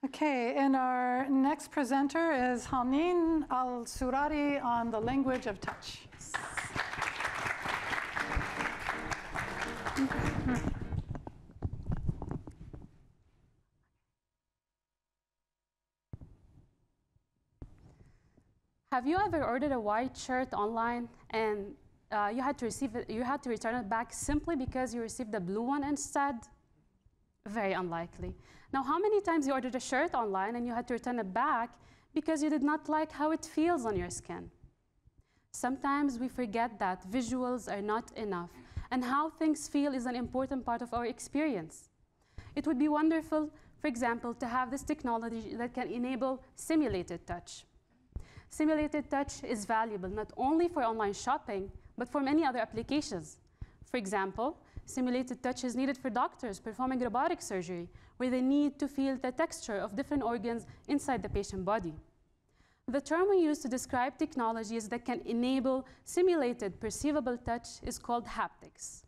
Okay, and our next presenter is Haneen Alsuradi on the language of touch. Have you ever ordered a white shirt online and you had to return it back simply because you received a blue one instead? Very unlikely. Now, how many times you ordered a shirt online and you had to return it back because you did not like how it feels on your skin? Sometimes we forget that visuals are not enough, and how things feel is an important part of our experience. It would be wonderful, for example, to have this technology that can enable simulated touch. Simulated touch is valuable not only for online shopping, but for many other applications. For example, simulated touch is needed for doctors performing robotic surgery, where they need to feel the texture of different organs inside the patient body. The term we use to describe technologies that can enable simulated perceivable touch is called haptics.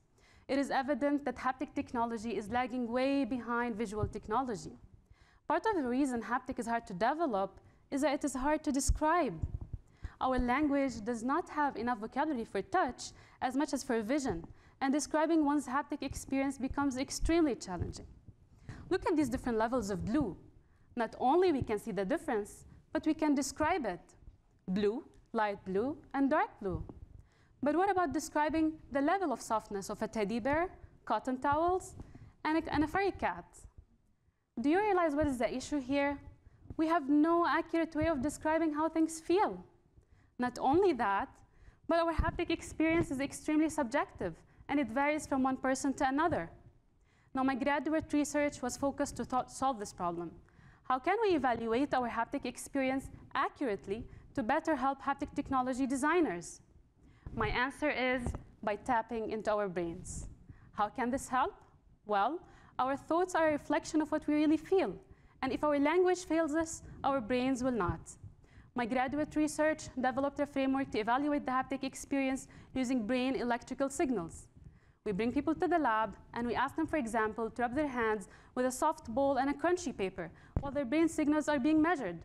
It is evident that haptic technology is lagging way behind visual technology. Part of the reason haptic is hard to develop is that it is hard to describe. Our language does not have enough vocabulary for touch as much as for vision, and describing one's haptic experience becomes extremely challenging. Look at these different levels of blue. Not only we can see the difference, but we can describe it. Blue, light blue, and dark blue. But what about describing the level of softness of a teddy bear, cotton towels, and a furry cat? Do you realize what is the issue here? We have no accurate way of describing how things feel. Not only that, but our haptic experience is extremely subjective, and it varies from one person to another. Now, my graduate research was focused to solve this problem. How can we evaluate our haptic experience accurately to better help haptic technology designers? My answer is by tapping into our brains. How can this help? Well, our thoughts are a reflection of what we really feel. And if our language fails us, our brains will not. My graduate research developed a framework to evaluate the haptic experience using brain electrical signals. We bring people to the lab, and we ask them, for example, to rub their hands with a soft ball and a crunchy paper while their brain signals are being measured.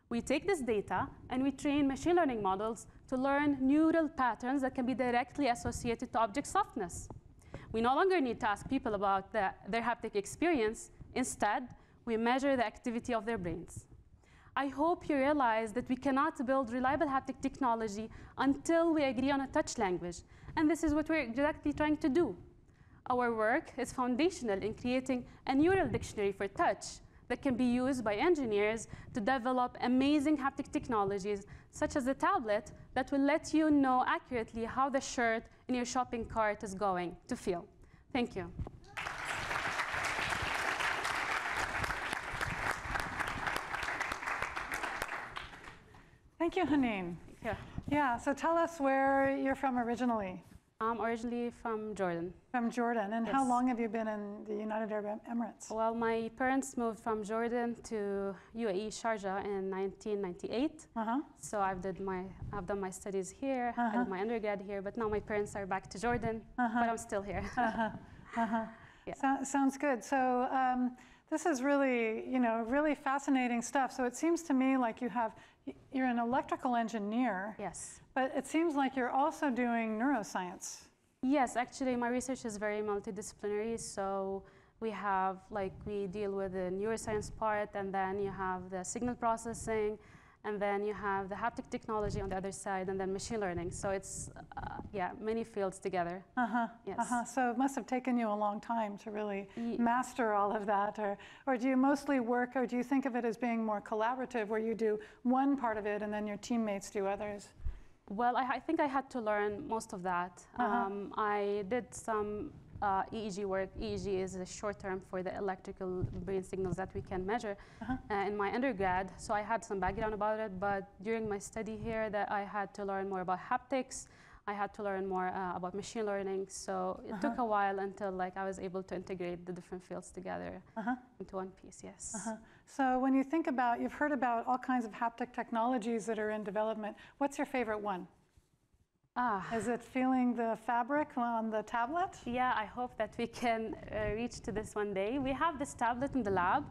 We take this data, and we train machine learning models to learn neural patterns that can be directly associated to object softness. We no longer need to ask people about their haptic experience. Instead, we measure the activity of their brains. I hope you realize that we cannot build reliable haptic technology until we agree on a touch language, and this is what we're exactly trying to do. Our work is foundational in creating a neural dictionary for touch that can be used by engineers to develop amazing haptic technologies, such as a tablet that will let you know accurately how the shirt in your shopping cart is going to feel. Thank you. Thank you, Haneen. Yeah, so tell us where you're from originally. I'm originally from Jordan. From Jordan, and yes. How long have you been in the United Arab Emirates? Well, my parents moved from Jordan to UAE, Sharjah in 1998. So I've done my studies here, I did my undergrad here, but now my parents are back to Jordan, but I'm still here. Yeah. Sounds good. So this is really, really fascinating stuff. So it seems to me like you're an electrical engineer. Yes. But it seems like you're also doing neuroscience. Yes, actually, my research is very multidisciplinary. So we deal with the neuroscience part, and then you have the signal processing, and then you have the haptic technology on the other side, and then machine learning. So it's, many fields together. Yes. So it must have taken you a long time to really master all of that, or do you mostly work, or do you think of it as being more collaborative, where you do one part of it and then your teammates do others? Well, I think I had to learn most of that. I did some EEG work. EEG is a short term for the electrical brain signals that we can measure in my undergrad. So I had some background about it, but during my study here I had to learn more about haptics. I had to learn more about machine learning. So it took a while until I was able to integrate the different fields together into one piece, yes. So when you think about, you've heard about all kinds of haptic technologies that are in development. What's your favorite one? Is it feeling the fabric on the tablet? Yeah, I hope that we can reach to this one day. We have this tablet in the lab.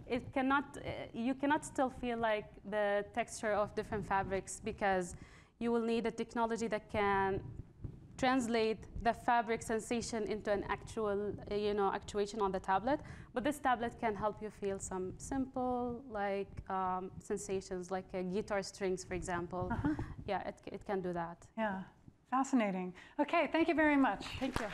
it cannot, you cannot still feel like the texture of different fabrics because you will need a technology that can translate the fabric sensation into an actual, actuation on the tablet. But this tablet can help you feel some simple, like, sensations, like guitar strings, for example. Yeah, it can do that. Yeah, fascinating. Okay, thank you very much. Thank you.